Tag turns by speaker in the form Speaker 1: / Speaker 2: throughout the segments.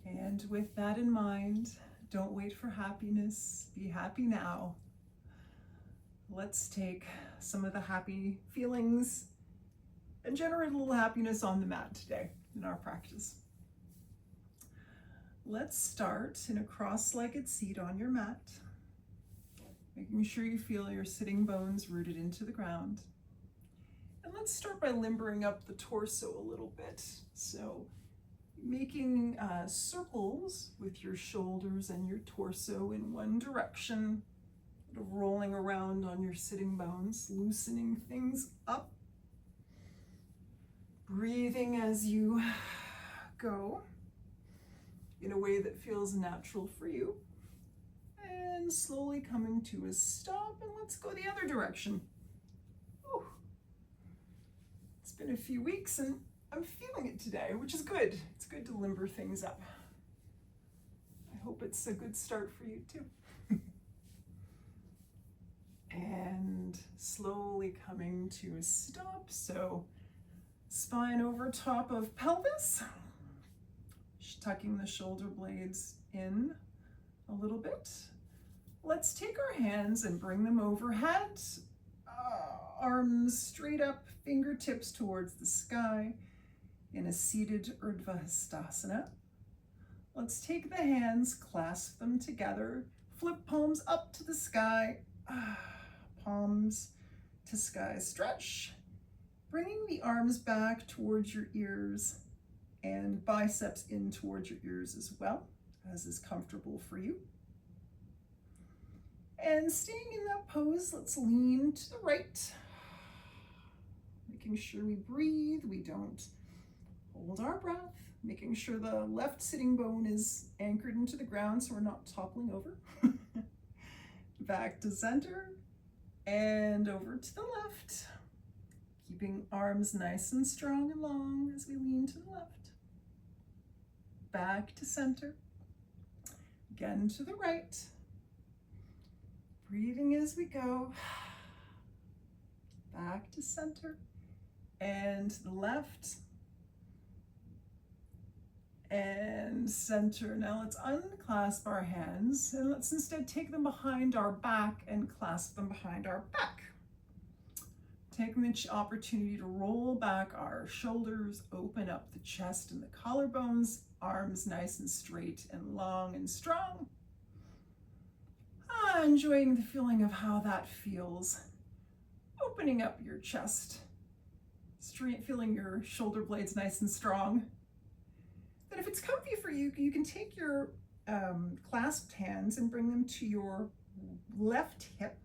Speaker 1: And with that in mind, don't wait for happiness. Be happy now. Let's take some of the happy feelings and generate a little happiness on the mat today in our practice. Let's start in a cross-legged seat on your mat, making sure you feel your sitting bones rooted into the ground. And let's start by limbering up the torso a little bit. So making circles with your shoulders and your torso in one direction, sort of rolling around on your sitting bones, loosening things up. Breathing as you go in a way that feels natural for you. And slowly coming to a stop, and let's go the other direction. Whew. It's been a few weeks and I'm feeling it today, which is good. It's good to limber things up. I hope it's a good start for you too. And slowly coming to a stop. So spine over top of pelvis, tucking the shoulder blades in a little bit. Let's take our hands and bring them overhead, arms straight up, fingertips towards the sky in a seated Urdhva Hastasana. Let's take the hands, clasp them together, flip palms up to the sky, palms to sky, stretch, bringing the arms back towards your ears and biceps in towards your ears as well, as is comfortable for you. And staying in that pose, let's lean to the right, making sure we breathe, we don't hold our breath, making sure the left sitting bone is anchored into the ground so we're not toppling over. Back to center and over to the left, keeping arms nice and strong and long as we lean to the left. Back to center, again to the right. Breathing as we go. Back to center and to the left. And center. Now let's unclasp our hands and let's instead take them behind our back and clasp them behind our back. Taking the opportunity to roll back our shoulders, open up the chest and the collarbones, arms nice and straight and long and strong. Enjoying the feeling of how that feels. Opening up your chest, straight, feeling your shoulder blades nice and strong. Then if it's comfy for you, you can take your clasped hands and bring them to your left hip.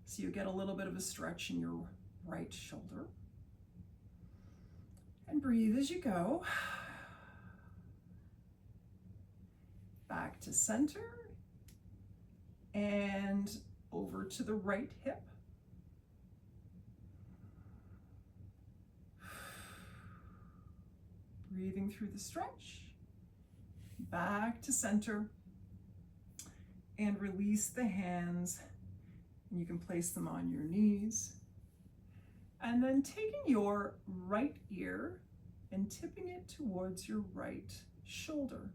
Speaker 1: So you get a little bit of a stretch in your right shoulder. And breathe as you go. Back to center. And over to the right hip. Breathing through the stretch. Back to center. And release the hands. And you can place them on your knees. And then taking your right ear and tipping it towards your right shoulder.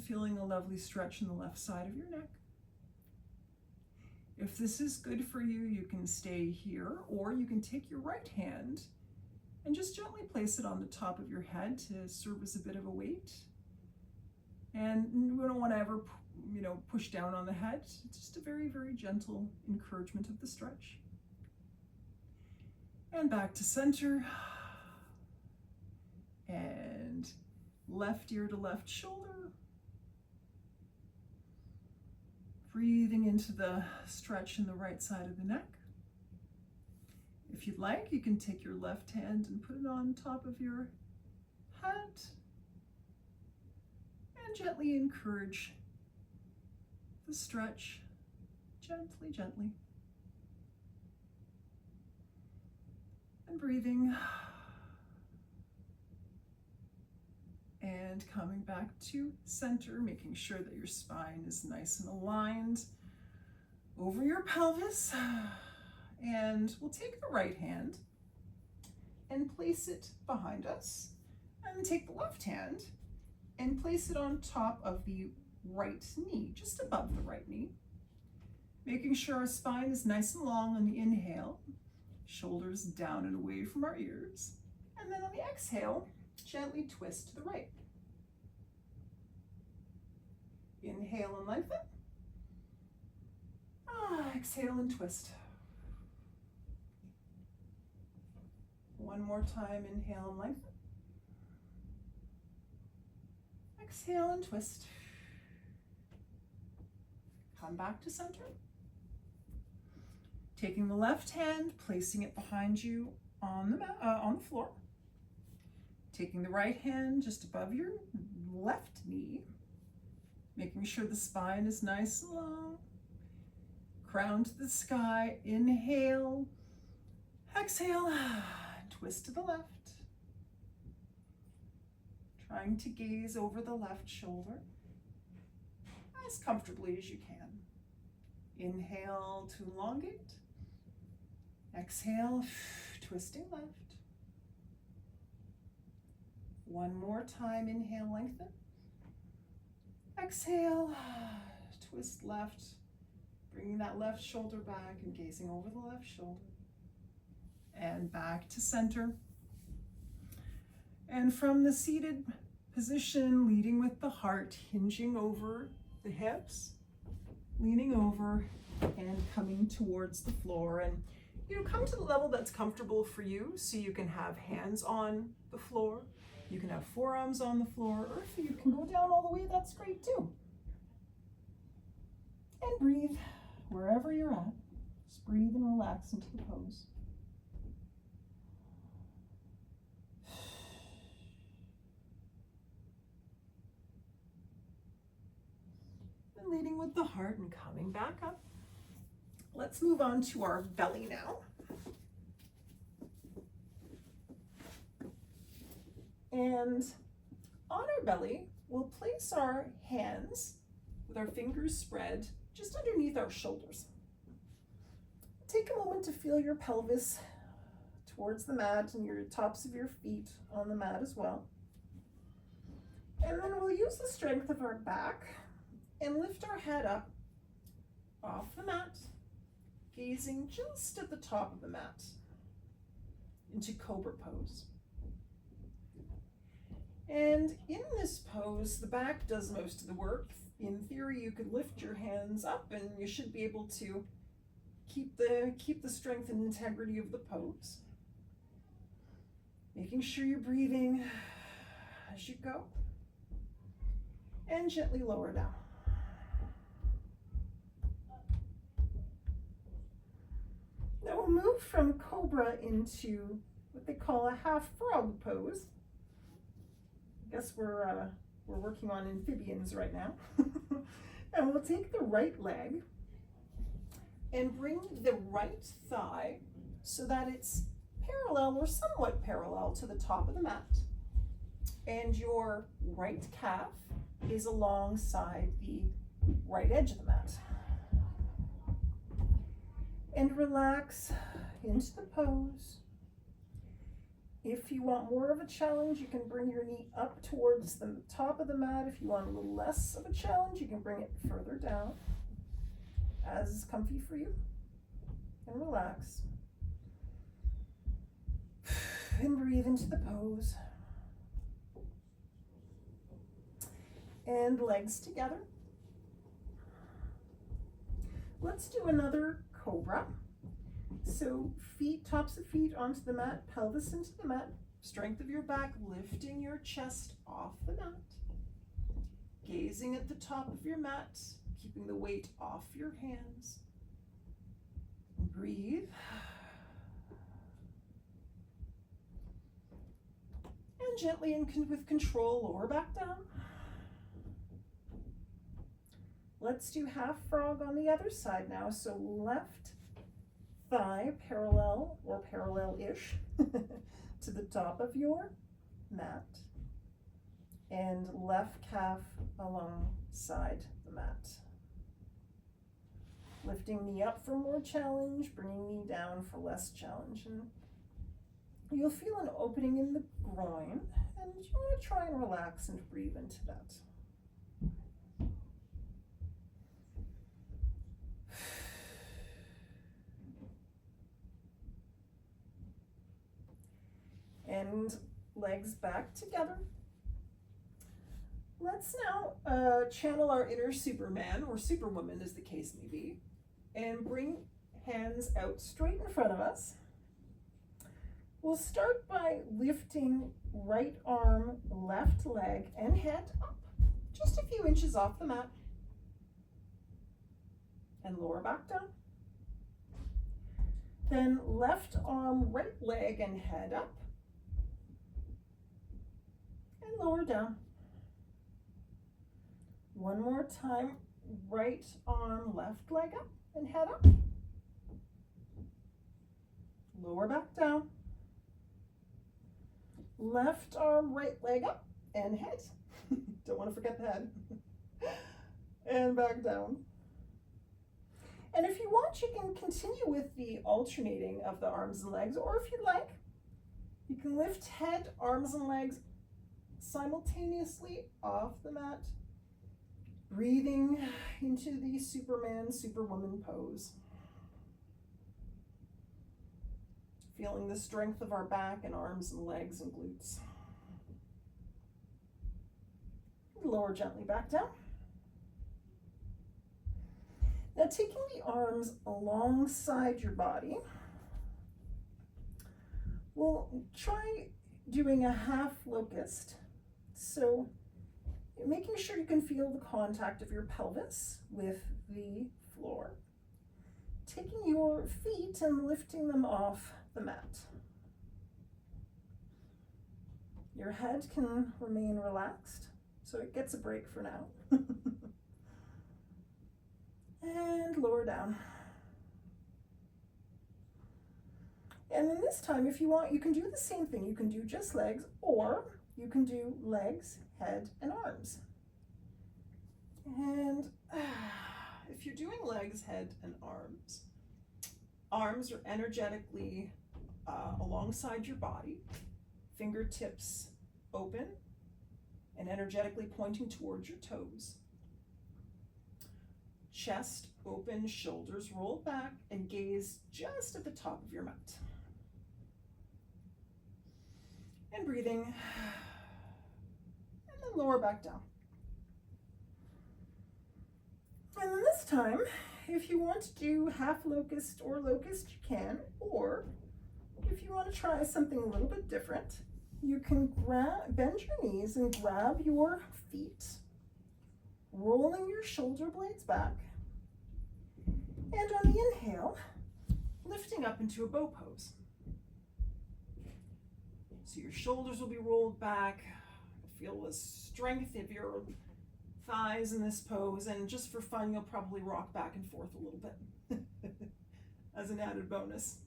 Speaker 1: Feeling a lovely stretch in the left side of your neck. If this is good for you, you can stay here, or you can take your right hand and just gently place it on the top of your head to serve as a bit of a weight. And we don't want to ever, push down on the head. It's just a very, very gentle encouragement of the stretch. And back to center. And left ear to left shoulder. Breathing into the stretch in the right side of the neck. If you'd like, you can take your left hand and put it on top of your head. And gently encourage the stretch, gently, gently. And breathing. And coming back to center, making sure that your spine is nice and aligned over your pelvis. And we'll take the right hand and place it behind us. And take the left hand and place it on top of the right knee, just above the right knee. Making sure our spine is nice and long on the inhale, shoulders down and away from our ears. And then on the exhale, gently twist to the right. Inhale and lengthen. Exhale and twist. One more time, inhale and lengthen. Exhale and twist. Come back to center. Taking the left hand, placing it behind you on the floor. Taking the right hand just above your left knee. Making sure the spine is nice and long. Crown to the sky. Inhale. Exhale. Twist to the left. Trying to gaze over the left shoulder as comfortably as you can. Inhale to elongate. Exhale, twisting left. One more time, inhale, lengthen. Exhale, twist left, bringing that left shoulder back and gazing over the left shoulder. And back to center. And from the seated position, leading with the heart, hinging over the hips, leaning over and coming towards the floor. And come to the level that's comfortable for you, so you can have hands on the floor, you can have forearms on the floor, or if you can go down all the way, that's great too. And breathe wherever you're at. Just breathe and relax into the pose. And leading with the heart and coming back up. Let's move on to our belly now. And on our belly, we'll place our hands with our fingers spread just underneath our shoulders. Take a moment to feel your pelvis towards the mat and your tops of your feet on the mat as well. And then we'll use the strength of our back and lift our head up off the mat, gazing just at the top of the mat into Cobra pose. And in this pose, the back does most of the work. In theory, you could lift your hands up and you should be able to keep the strength and integrity of the pose. Making sure you're breathing as you go. And gently lower down. Now we'll move from Cobra into what they call a half frog pose. I guess we're working on amphibians right now. And we'll take the right leg and bring the right thigh so that it's parallel or somewhat parallel to the top of the mat. And your right calf is alongside the right edge of the mat. And relax into the pose. If you want more of a challenge, you can bring your knee up towards the top of the mat. If you want a little less of a challenge, you can bring it further down, as is comfy for you. And relax. And breathe into the pose. And legs together. Let's do another Cobra. So feet, tops of feet onto the mat, pelvis into the mat, strength of your back, lifting your chest off the mat, gazing at the top of your mat, keeping the weight off your hands. Breathe. And gently and with control, lower back down. Let's do half frog on the other side now. So left thigh parallel or parallel-ish to the top of your mat, and left calf alongside the mat. Lifting knee up for more challenge, bringing knee down for less challenge. And you'll feel an opening in the groin, and to try and relax and breathe into that. And legs back together. Let's now channel our inner Superman, or Superwoman as the case may be, and bring hands out straight in front of us. We'll start by lifting right arm, left leg, and head up, just a few inches off the mat. And lower back down. Then left arm, right leg, and head up. And lower down. One more time, right arm, left leg up, and head up. Lower back down. Left arm, right leg up, and head. Don't want to forget the head. And back down. And if you want, you can continue with the alternating of the arms and legs, or if you'd like, you can lift head, arms, and legs simultaneously off the mat, breathing into the Superman, Superwoman pose. Feeling the strength of our back and arms and legs and glutes. Lower gently back down. Now taking the arms alongside your body, we'll try doing a half locust. So making sure you can feel the contact of your pelvis with the floor. Taking your feet and lifting them off the mat. Your head can remain relaxed, so it gets a break for now. And lower down. And then this time, if you want, you can do the same thing. You can do just legs, or you can do legs, head, and arms. And if you're doing legs, head, and arms are energetically alongside your body, fingertips open and energetically pointing towards your toes. Chest open, shoulders rolled back, and gaze just at the top of your mat. And breathing, and then lower back down. And then this time, if you want to do half locust or locust, you can, or if you want to try something a little bit different, you can bend your knees and grab your feet, rolling your shoulder blades back, and on the inhale, lifting up into a bow pose. So your shoulders will be rolled back. Feel the strength of your thighs in this pose, and just for fun, you'll probably rock back and forth a little bit as an added bonus.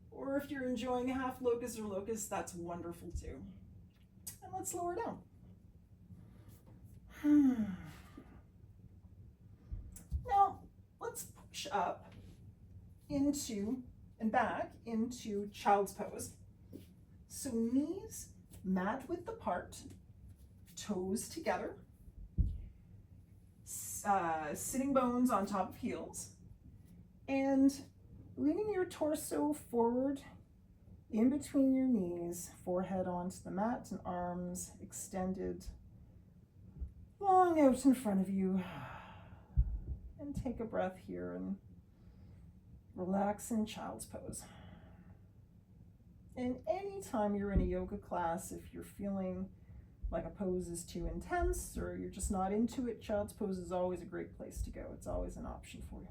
Speaker 1: Or if you're enjoying half locust or locust, that's wonderful too. And let's lower down. Now, let's push up into and back into child's pose. So knees mat width apart, toes together, sitting bones on top of heels, and leaning your torso forward in between your knees, forehead onto the mat, and arms extended long out in front of you. And take a breath here and relax in child's pose. And anytime you're in a yoga class, if you're feeling like a pose is too intense or you're just not into it, child's pose is always a great place to go. It's always an option for you.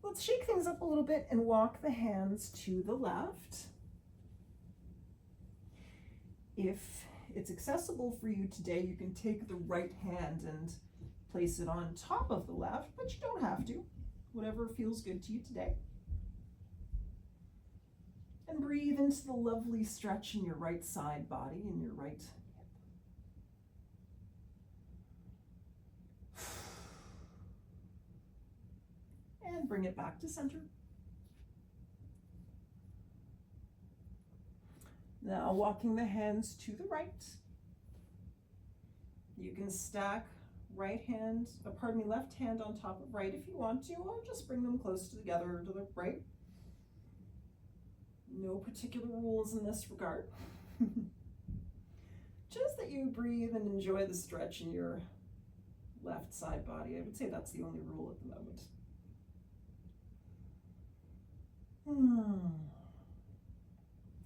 Speaker 1: Let's shake things up a little bit and walk the hands to the left. If it's accessible for you today, you can take the right hand and place it on top of the left, but you don't have to. Whatever feels good to you today. And breathe into the lovely stretch in your right side body and your right hip. And bring it back to center. Now walking the hands to the right. You can stack left hand on top of right if you want to, or just bring them close together to the right. No particular rules in this regard. Just that you breathe and enjoy the stretch in your left side body. I would say that's the only rule at the moment.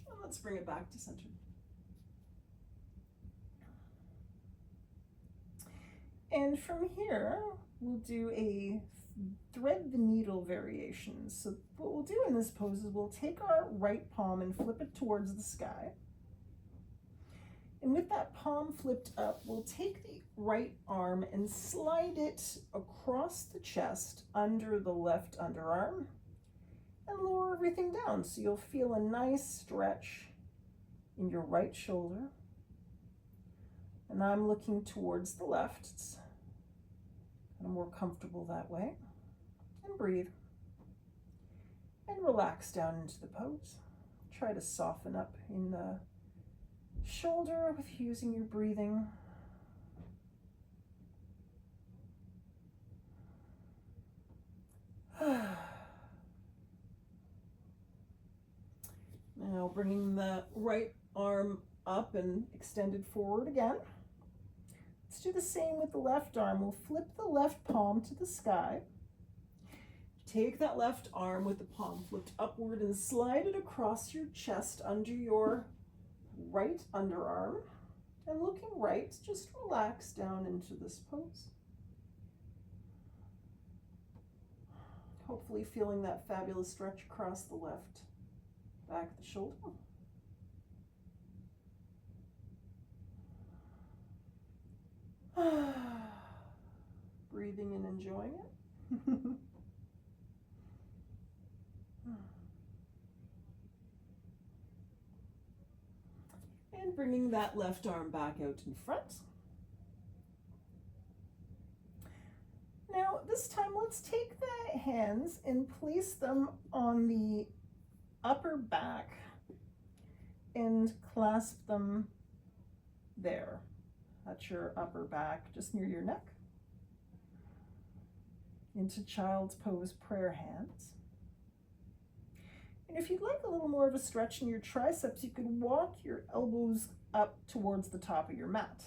Speaker 1: And let's bring it back to center. And from here, we'll do a thread the needle variation. So what we'll do in this pose is we'll take our right palm and flip it towards the sky. And with that palm flipped up, we'll take the right arm and slide it across the chest under the left underarm and lower everything down. So you'll feel a nice stretch in your right shoulder. And I'm looking towards the left. It's kind of more comfortable that way. And breathe. And relax down into the pose. Try to soften up in the shoulder with using your breathing. Now bringing the right arm up and extended forward again. Let's do the same with the left arm. We'll flip the left palm to the sky. Take that left arm with the palm flipped upward and slide it across your chest under your right underarm. And looking right, just relax down into this pose. Hopefully feeling that fabulous stretch across the left back of the shoulder. Breathing and enjoying it. And bringing that left arm back out in front. Now this time let's take the hands and place them on the upper back and clasp them there. That's your upper back, just near your neck. Into child's pose, prayer hands. And if you'd like a little more of a stretch in your triceps, you could walk your elbows up towards the top of your mat.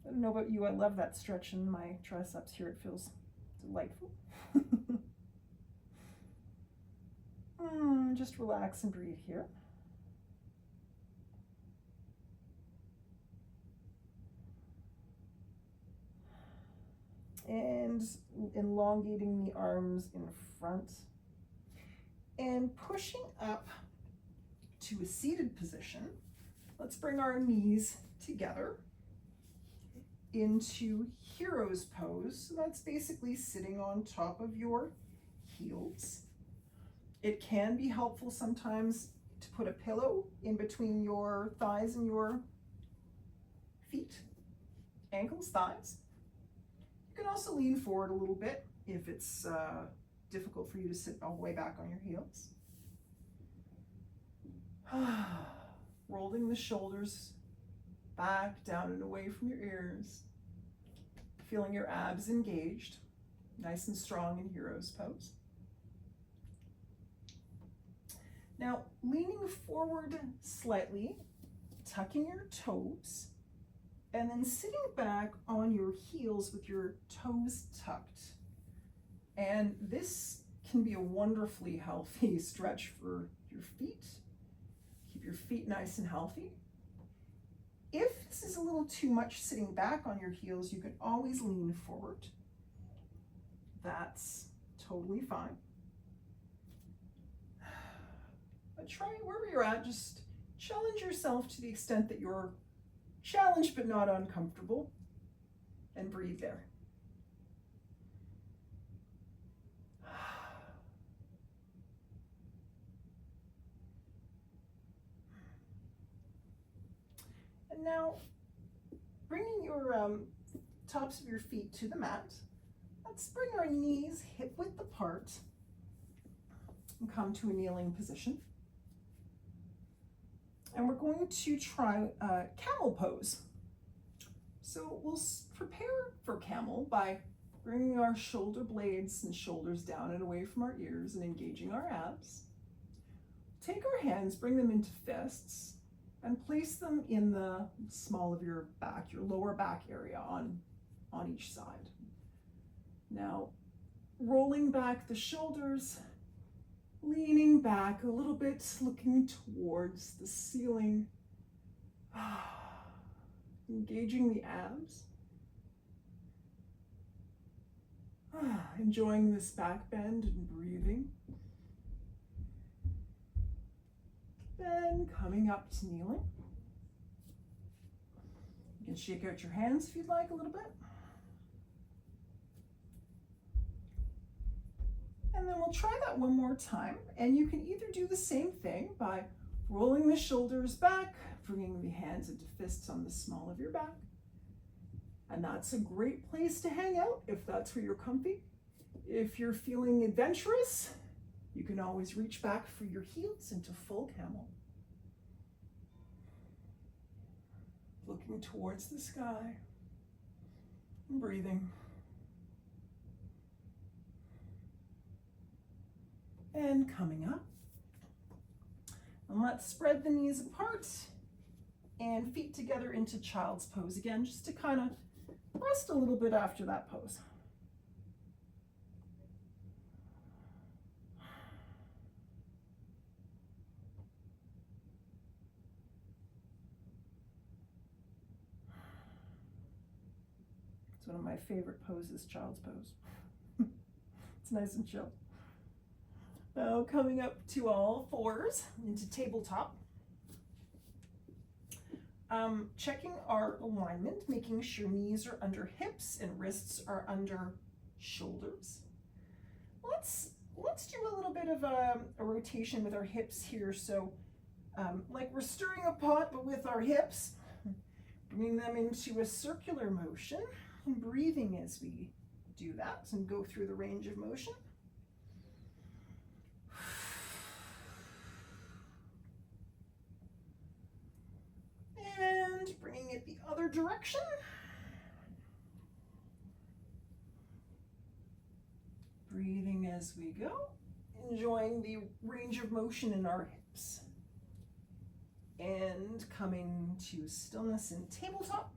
Speaker 1: I don't know about you, I love that stretch in my triceps here. It feels delightful. Just relax and breathe here. And elongating the arms in front and pushing up to a seated position. Let's bring our knees together into hero's pose. So that's basically sitting on top of your heels. It can be helpful sometimes to put a pillow in between your thighs and your feet, ankles, thighs. You can also lean forward a little bit if it's difficult for you to sit all the way back on your heels. Rolling the shoulders back, down and away from your ears. Feeling your abs engaged, nice and strong in hero's pose. Now, leaning forward slightly, tucking your toes, and then sitting back on your heels with your toes tucked. And this can be a wonderfully healthy stretch for your feet. Keep your feet nice and healthy. If this is a little too much sitting back on your heels, you can always lean forward. That's totally fine. But try wherever you're at, just challenge yourself to the extent that you're challenged but not uncomfortable, and breathe there. And now, bringing your tops of your feet to the mat, let's bring our knees hip width apart and come to a kneeling position. And we're going to try camel pose. So we'll prepare for camel by bringing our shoulder blades and shoulders down and away from our ears and engaging our abs. Take our hands, bring them into fists, and place them in the small of your back, your lower back area on each side. Now, rolling back the shoulders, leaning back a little bit, looking towards the ceiling, engaging the abs, enjoying this back bend and breathing. Then coming up to kneeling. You can shake out your hands if you'd like a little bit. And then we'll try that one more time. And you can either do the same thing by rolling the shoulders back, bringing the hands into fists on the small of your back. And that's a great place to hang out if that's where you're comfy. If you're feeling adventurous, you can always reach back for your heels into full camel. Looking towards the sky and breathing. And coming up. And let's spread the knees apart and feet together into child's pose again, just to kind of rest a little bit after that pose. It's one of my favorite poses, child's pose. It's nice and chill. Now coming up to all fours into tabletop. Checking our alignment, making sure knees are under hips and wrists are under shoulders. Let's do a little bit of a rotation with our hips here. So like we're stirring a pot, but with our hips, bringing them into a circular motion and breathing as we do that and go through the range of motion. And bringing it the other direction. Breathing as we go, enjoying the range of motion in our hips. And coming to stillness in tabletop.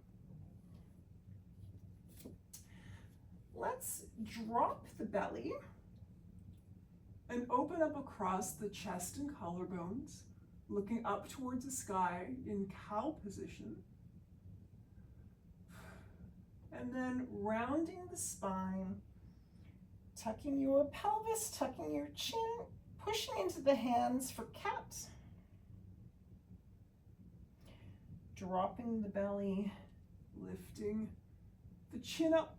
Speaker 1: Let's drop the belly and open up across the chest and collarbones, looking up towards the sky in cow position. And then rounding the spine, tucking your pelvis, tucking your chin, pushing into the hands for cat. Dropping the belly, lifting the chin up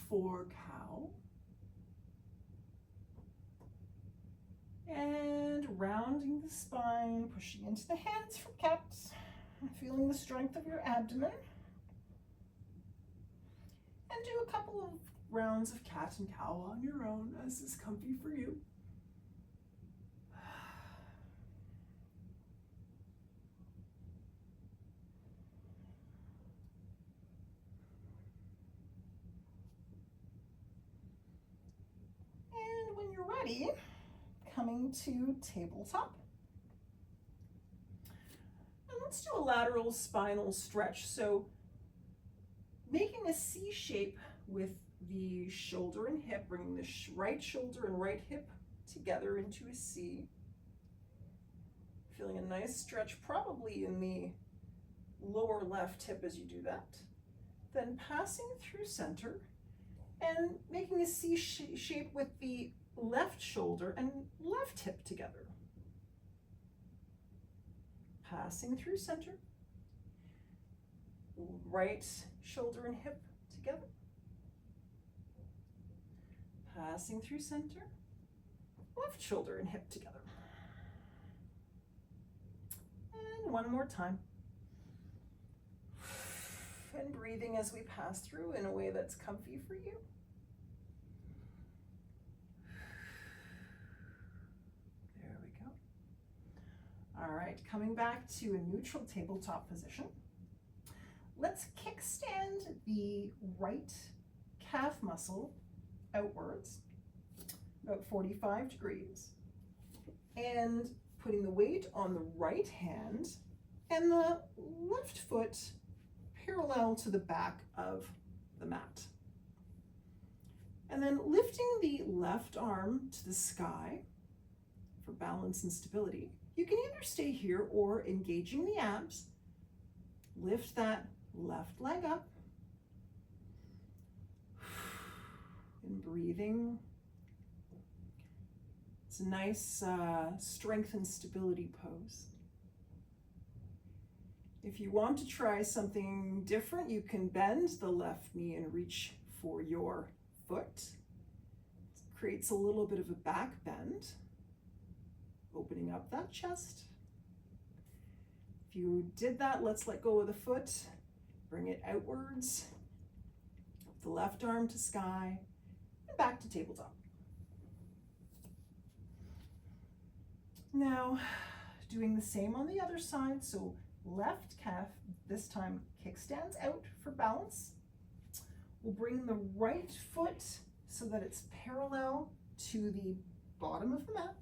Speaker 1: for cow. And rounding the spine, pushing into the hands for cat, feeling the strength of your abdomen. And do a couple of rounds of cat and cow on your own as is comfy for you. And when you're ready, coming to tabletop. And let's do a lateral spinal stretch. So making a C shape with the shoulder and hip, bringing the right shoulder and right hip together into a C. Feeling a nice stretch probably in the lower left hip as you do that. Then passing through center and making a C shape with the left shoulder and left hip together. Passing through center, right shoulder and hip together. Passing through center, left shoulder and hip together. And one more time. And breathing as we pass through in a way that's comfy for you. All right, coming back to a neutral tabletop position. Let's kickstand the right calf muscle outwards, about 45 degrees, and putting the weight on the right hand and the left foot parallel to the back of the mat. And then lifting the left arm to the sky for balance and stability. You can either stay here or, engaging the abs, lift that left leg up and breathing. It's a nice strength and stability pose. If you want to try something different, you can bend the left knee and reach for your foot. It creates a little bit of a back bend, opening up that chest. If you did that, let's let go of the foot, bring it outwards, the left arm to sky, and back to tabletop. Now, doing the same on the other side, so left calf, this time kickstands out for balance. We'll bring the right foot so that it's parallel to the bottom of the mat.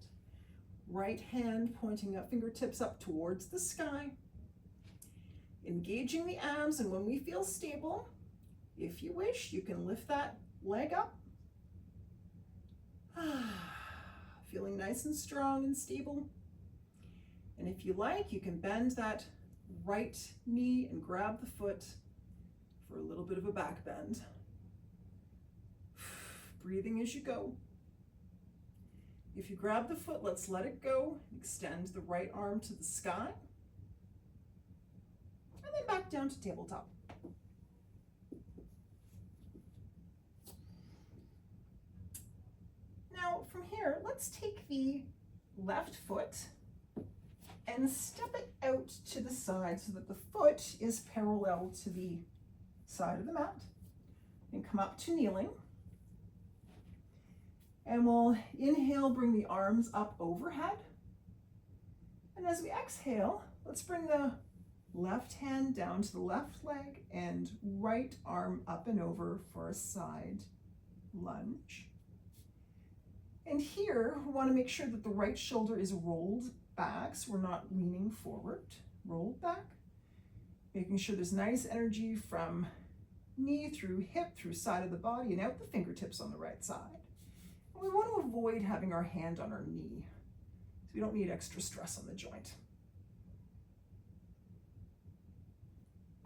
Speaker 1: Right hand pointing up, fingertips up towards the sky. Engaging the abs, and when we feel stable, if you wish, you can lift that leg up. Feeling nice and strong and stable. And if you like, you can bend that right knee and grab the foot for a little bit of a back bend. Breathing as you go. If you grab the foot, let's let it go. Extend the right arm to the sky. And then back down to tabletop. Now from here, let's take the left foot and step it out to the side so that the foot is parallel to the side of the mat. And come up to kneeling. And we'll inhale, bring the arms up overhead. And as we exhale, let's bring the left hand down to the left leg and right arm up and over for a side lunge. And here, we want to make sure that the right shoulder is rolled back, so we're not leaning forward, rolled back. Making sure there's nice energy from knee through hip, through side of the body, and out the fingertips on the right side. And we want to avoid having our hand on our knee, so we don't need extra stress on the joint.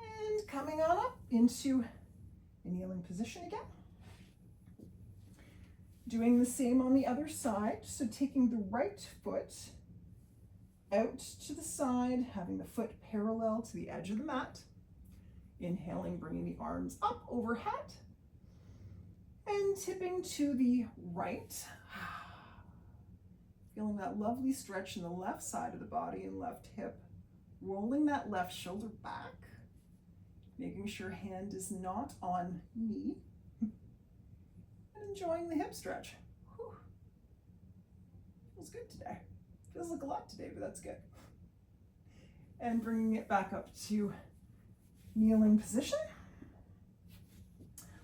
Speaker 1: And coming on up into a kneeling position again. Doing the same on the other side, so taking the right foot out to the side, having the foot parallel to the edge of the mat. Inhaling, bringing the arms up overhead, and tipping to the right. Feeling that lovely stretch in the left side of the body and left hip. Rolling that left shoulder back, making sure hand is not on knee. And enjoying the hip stretch. Whew. Feels good today. Feels like a lot today, but that's good. And bringing it back up to kneeling position.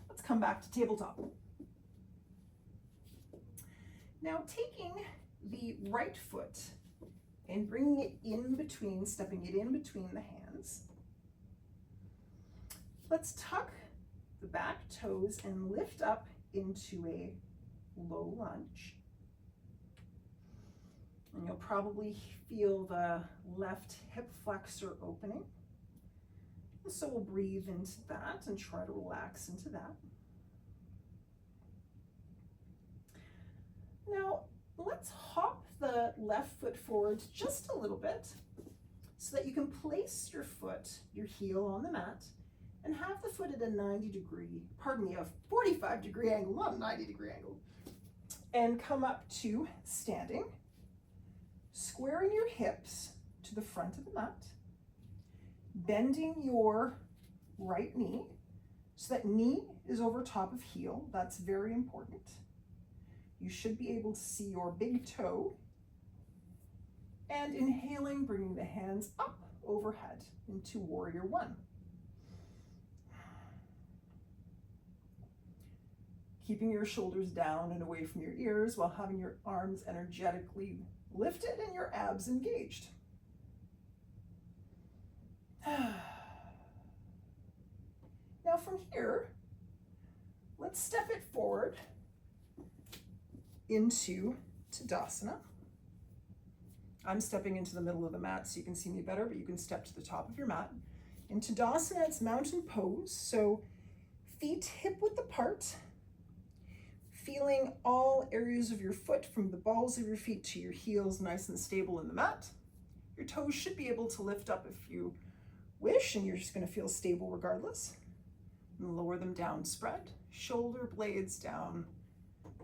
Speaker 1: Let's come back to tabletop. Now taking the right foot and bringing it in between, stepping it in between the hands. Let's tuck the back toes and lift up into a low lunge. And you'll probably feel the left hip flexor opening. So we'll breathe into that and try to relax into that. Now, let's hop the left foot forward just a little bit so that you can place your foot, your heel on the mat, and have the foot at a 45 degree angle, not a 90 degree angle. And come up to standing, squaring your hips to the front of the mat, bending your right knee so that knee is over top of heel. That's very important. You should be able to see your big toe. And inhaling, bringing the hands up overhead into warrior one. Keeping your shoulders down and away from your ears while having your arms energetically lifted and your abs engaged. Now from here, let's step it forward into Tadasana. I'm stepping into the middle of the mat so you can see me better, but you can step to the top of your mat. In Tadasana, it's mountain pose, so feet hip-width apart, feeling all areas of your foot from the balls of your feet to your heels nice and stable in the mat. Your toes should be able to lift up if you wish, and you're just going to feel stable regardless. And lower them down, spread, shoulder blades down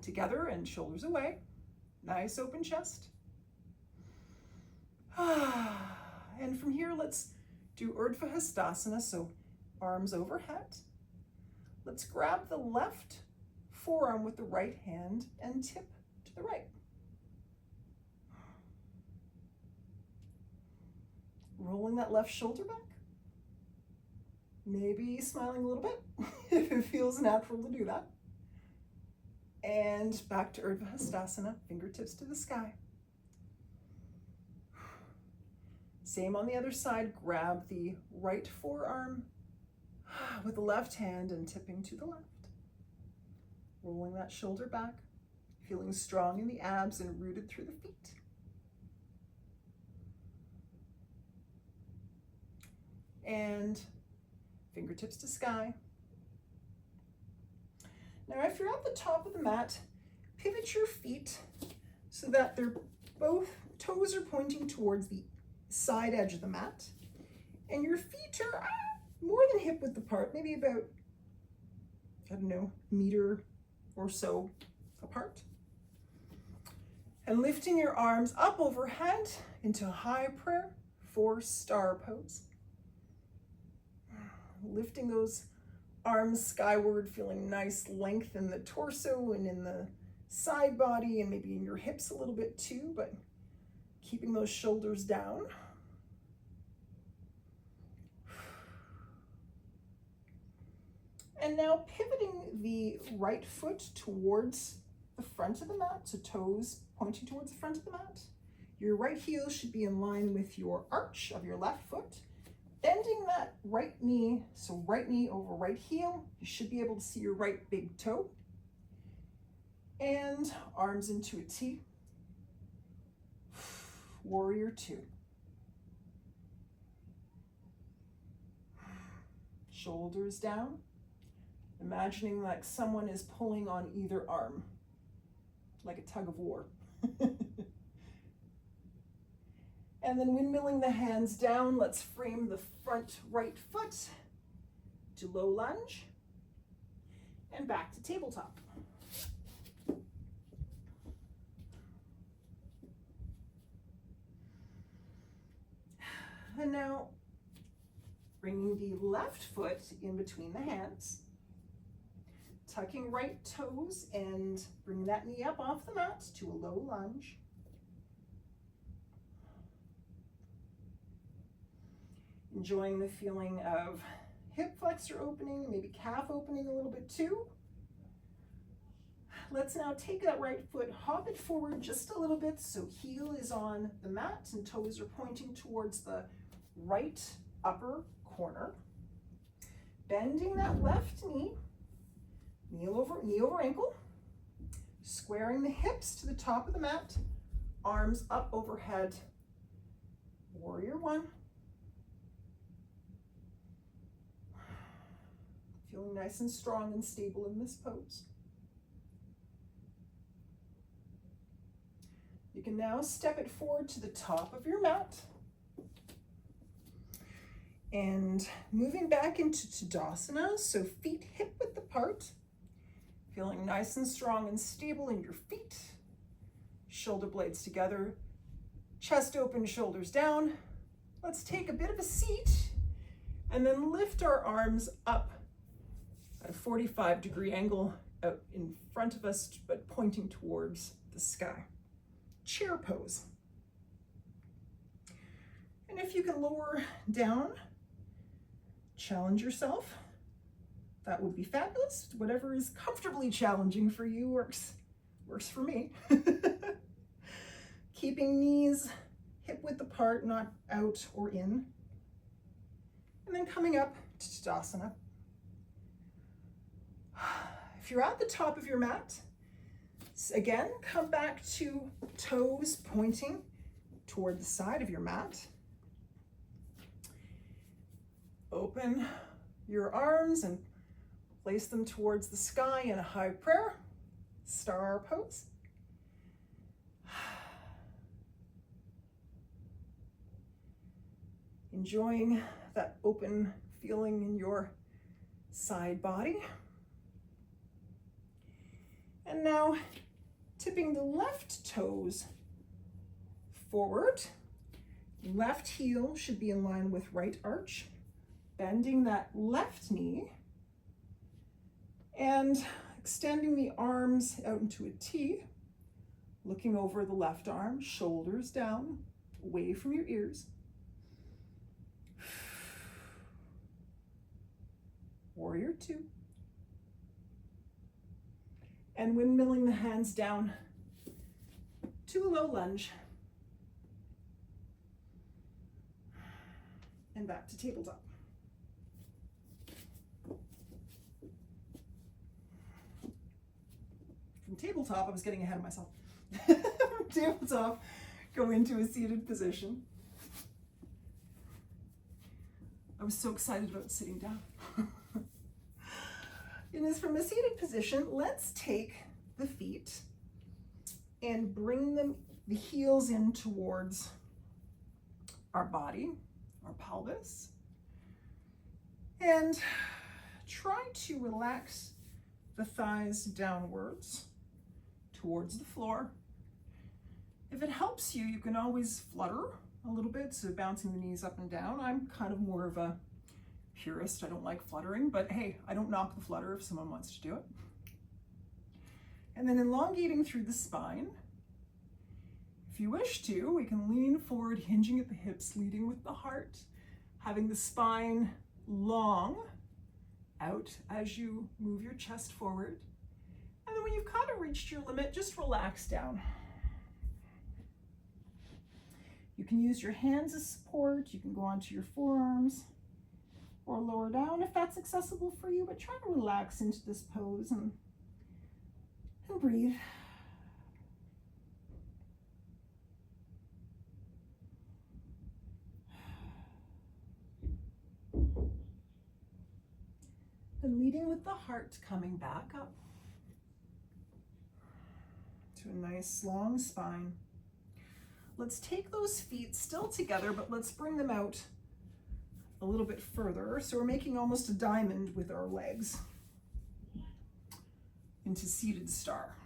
Speaker 1: together and shoulders away. Nice open chest. And from here, let's do Urdhva Hastasana, so arms overhead. Let's grab the left forearm with the right hand and tip to the right. Rolling that left shoulder back. Maybe smiling a little bit if it feels natural to do that. And back to Urdhva Hastasana, fingertips to the sky. Same on the other side, grab the right forearm with the left hand and tipping to the left. Rolling that shoulder back, feeling strong in the abs and rooted through the feet. And fingertips to sky. Now, if you're at the top of the mat, pivot your feet so that they're both toes are pointing towards the side edge of the mat, and your feet are more than hip width apart, maybe about, I don't know, meter or so apart. And lifting your arms up overhead into high prayer, 4-star pose. Lifting those arms skyward, feeling nice length in the torso and in the side body and maybe in your hips a little bit too, but keeping those shoulders down. And now pivoting the right foot towards the front of the mat, so toes pointing towards the front of the mat. Your right heel should be in line with your arch of your left foot. Bending that right knee, so right knee over right heel. You should be able to see your right big toe. And arms into a T. Warrior two. Shoulders down. Imagining like someone is pulling on either arm, like a tug of war. And then windmilling the hands down, let's frame the front right foot to low lunge and back to tabletop. And now bringing the left foot in between the hands, tucking right toes and bringing that knee up off the mat to a low lunge. Enjoying the feeling of hip flexor opening, maybe calf opening a little bit too. Let's now take that right foot, hop it forward just a little bit so heel is on the mat and toes are pointing towards the right upper corner. Bending that left knee, knee over ankle, squaring the hips to the top of the mat, arms up overhead, warrior one. Feeling nice and strong and stable in this pose. You can now step it forward to the top of your mat. And moving back into Tadasana, so feet hip width apart. Feeling nice and strong and stable in your feet. Shoulder blades together, chest open, shoulders down. Let's take a bit of a seat and then lift our arms up at a 45-degree angle out in front of us, but pointing towards the sky. Chair pose. if you can lower down, challenge yourself. That would be fabulous. Whatever is comfortably challenging for you works for me. Keeping knees hip width apart, not out or in. And then coming up to Tadasana. If you're at the top of your mat, again, come back to toes pointing toward the side of your mat. Open your arms and place them towards the sky in a high prayer, star pose. Enjoying that open feeling in your side body. And now tipping the left toes forward. Left heel should be in line with right arch. Bending that left knee and extending the arms out into a T, looking over the left arm, shoulders down, away from your ears. Warrior two. And windmilling the hands down to a low lunge. And back to tabletop. From tabletop, I was getting ahead of myself. From tabletop, go into a seated position. I was so excited about sitting down. And as from a seated position, let's take the feet and bring them, the heels in towards our body, our pelvis. And try to relax the thighs downwards towards the floor. If it helps you, you can always flutter a little bit, so bouncing the knees up and down. I'm kind of more of a purist. I don't like fluttering, but hey, I don't knock the flutter if someone wants to do it. And then elongating through the spine. If you wish to, we can lean forward, hinging at the hips, leading with the heart, having the spine long out as you move your chest forward. And then when you've kind of reached your limit, just relax down. You can use your hands as support. You can go onto your forearms or lower down if that's accessible for you, but try to relax into this pose and breathe. And leading with the heart coming back up to a nice long spine. Let's take those feet still together, but let's bring them out a little bit further. So we're making almost a diamond with our legs into seated star.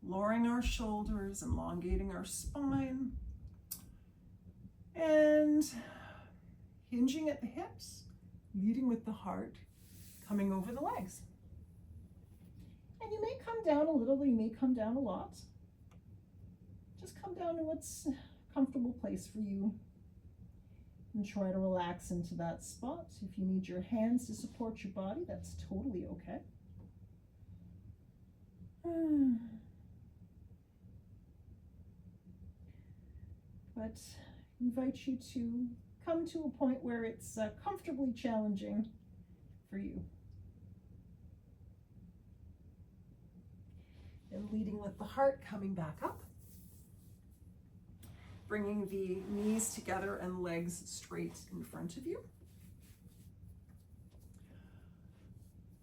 Speaker 1: Lowering our shoulders, elongating our spine, and hinging at the hips, leading with the heart, coming over the legs. And you may come down a little, you may come down a lot. Just come down to what's a comfortable place for you. And try to relax into that spot. If you need your hands to support your body, that's totally okay. But I invite you to come to a point where it's comfortably challenging for you. And leading with the heart, coming back up. Bringing the knees together and legs straight in front of you.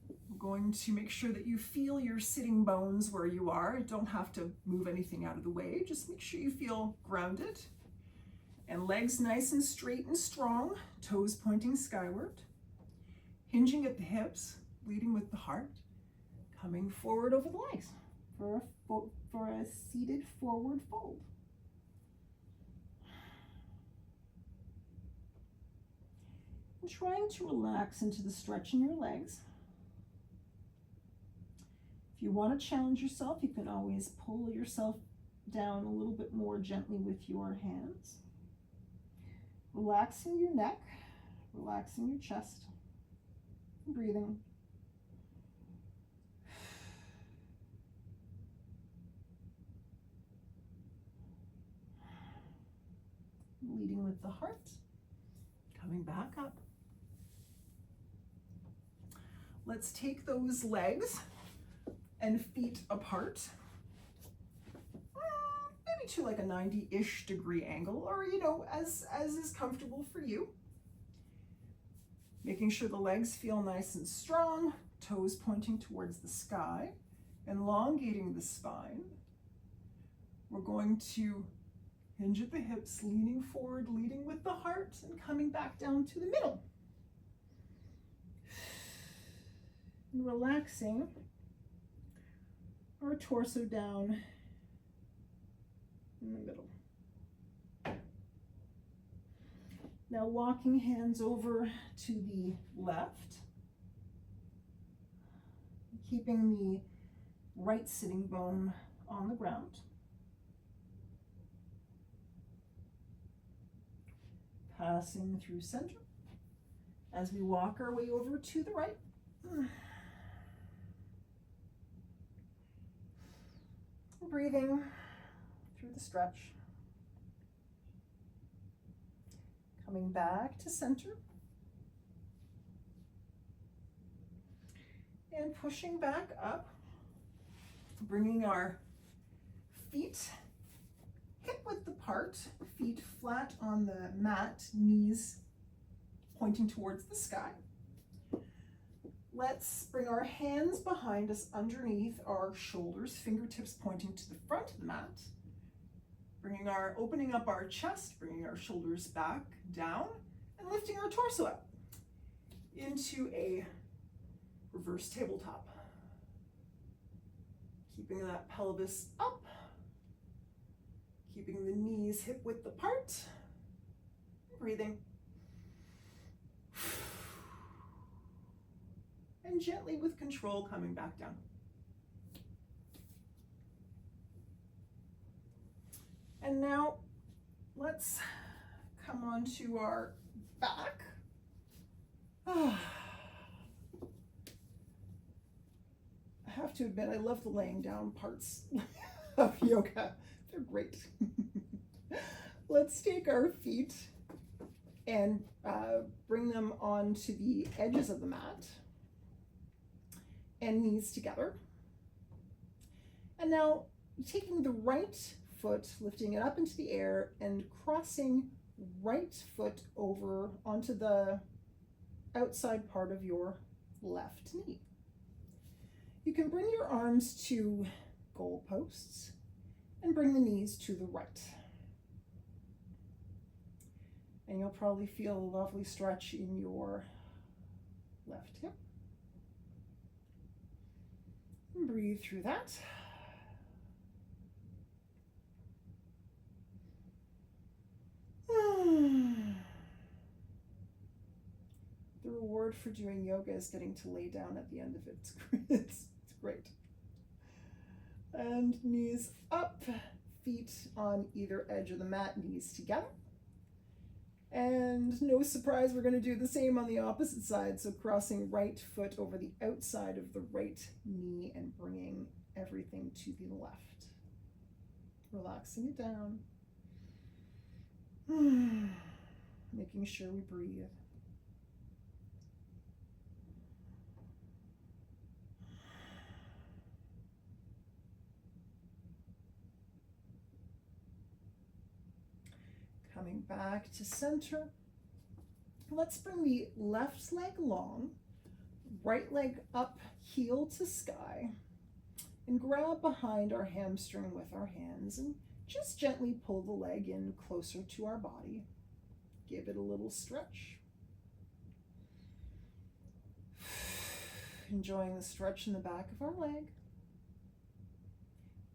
Speaker 1: I'm going to make sure that you feel your sitting bones where you are. You don't have to move anything out of the way. Just make sure you feel grounded. And legs nice and straight and strong, toes pointing skyward. Hinging at the hips, leading with the heart. Coming forward over the legs for a seated forward fold. Trying to relax into the stretch in your legs. If you want to challenge yourself, you can always pull yourself down a little bit more gently with your hands. Relaxing your neck, relaxing your chest, breathing. Leading with the heart, coming back up. Let's take those legs and feet apart, maybe to like a 90-ish degree angle, or as is comfortable for you. Making sure the legs feel nice and strong, toes pointing towards the sky, elongating the spine. We're going to hinge at the hips, leaning forward, leading with the heart, and coming back down to the middle. And relaxing our torso down in the middle. Now walking hands over to the left, keeping the right sitting bone on the ground. Passing through center as we walk our way over to the right. Breathing through the stretch. Coming back to center. And pushing back up, bringing our feet hip width apart, feet flat on the mat, knees pointing towards the sky. Let's bring our hands behind us underneath our shoulders, fingertips pointing to the front of the mat. Opening up our chest, bringing our shoulders back, down, and lifting our torso up into a reverse tabletop. Keeping that pelvis up, keeping the knees hip width apart, breathing. And gently with control coming back down. And now let's come on to our back. I have to admit, I love the laying down parts of yoga. They're great. Let's take our feet and bring them onto the edges of the mat and knees together. And now taking the right foot, lifting it up into the air and crossing right foot over onto the outside part of your left knee. You can bring your arms to goalposts and bring the knees to the right. And you'll probably feel a lovely stretch in your left hip. And breathe through that. The reward for doing yoga is getting to lay down at the end of it. It's great. And knees up, feet on either edge of the mat, knees together. And no surprise, we're going to do the same on the opposite side. So crossing right foot over the outside of the right knee and bringing everything to the left. Relaxing it down. Making sure we breathe. Coming back to center. Let's bring the left leg long, right leg up, heel to sky, and grab behind our hamstring with our hands and just gently pull the leg in closer to our body. Give it a little stretch. Enjoying the stretch in the back of our leg.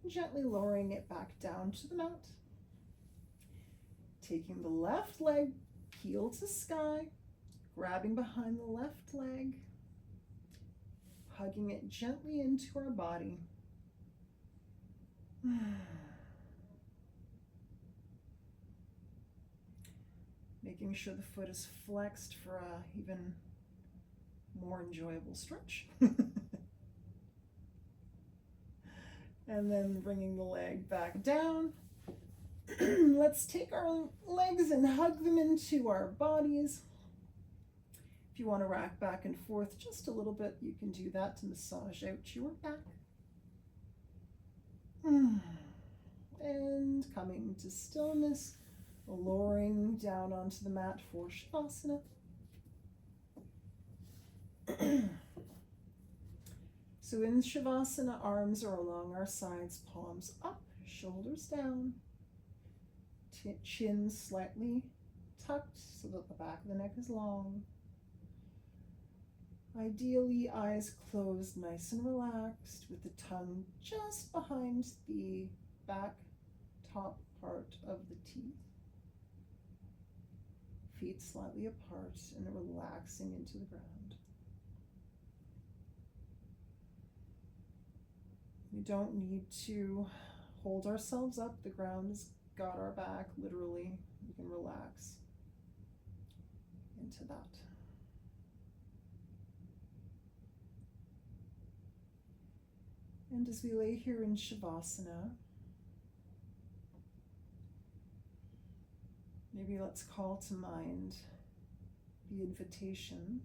Speaker 1: Gently lowering it back down to the mat. Taking the left leg, heel to sky, grabbing behind the left leg, hugging it gently into our body. making sure the foot is flexed for a even more enjoyable stretch. And then bringing the leg back down. Let's take our legs and hug them into our bodies. If you want to rock back and forth just a little bit, you can do that to massage out your back. And coming to stillness, lowering down onto the mat for Shavasana. So in Shavasana, arms are along our sides, palms up, shoulders down, chin slightly tucked so that the back of the neck is long. Ideally, eyes closed, nice and relaxed, with the tongue just behind the back top part of the teeth. Feet slightly apart and relaxing into the ground. We don't need to hold ourselves up. The ground has got our back, literally. We can relax into that. And as we lay here in Shavasana, maybe let's call to mind the invitation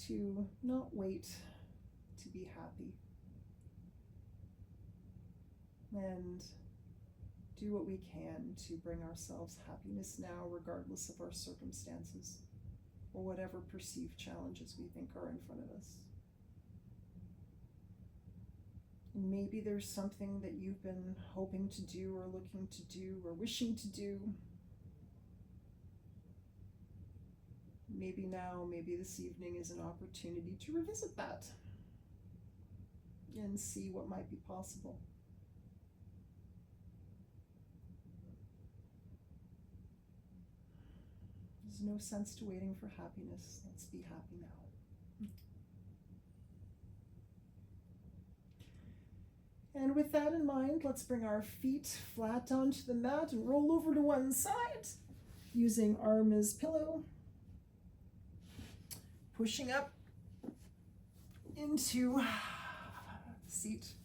Speaker 1: to not wait to be happy, and do what we can to bring ourselves happiness now, regardless of our circumstances or whatever perceived challenges we think are in front of us. And maybe there's something that you've been hoping to do or looking to do or wishing to do. Maybe now, maybe this evening is an opportunity to revisit that and see what might be possible. There's no sense to waiting for happiness. Let's be happy now. And with that in mind, let's bring our feet flat onto the mat and roll over to one side, using arm as pillow. Pushing up into seat.